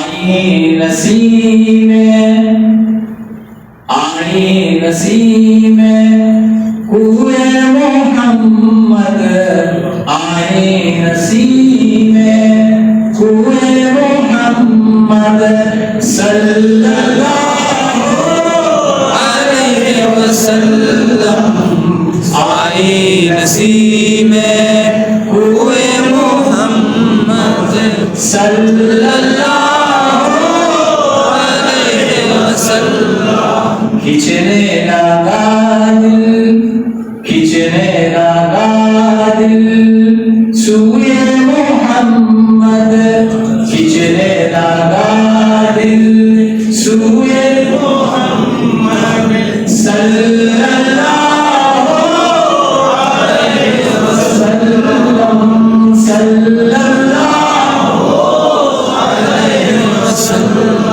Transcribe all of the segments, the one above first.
आई नसीमें आई नसीमें कुए मोहम्मद आए नसीमें कुए मोहम्मद सल्लल्लाहु अलैहि वसल्लम आए नसीमें कुए मोहम्मद सल्लल्लाहु अलैहि वसल्लम खिंचने लगा दिल सूए मोहम्मद खिंचने लगा दिल सूए मोहम्मद सल्लल्लाहु अलैहि वसल्लम सल्लल्लाहु अलैहि वसल्लम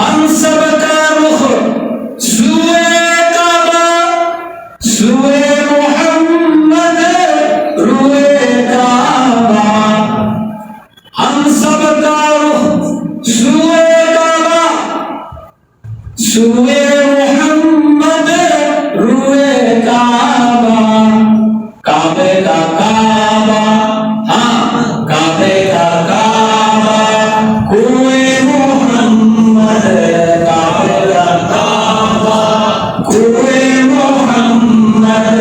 हम सब का रुख सूए काबा सूए मोहम्मद रूए काबा हम सब का रुख सूए काबा सूए मोहम्मद रूए काबा काबे का काबा हाँ काबे का काबा कुए मोहम्मद काबे का काबा कुए मोहम्मद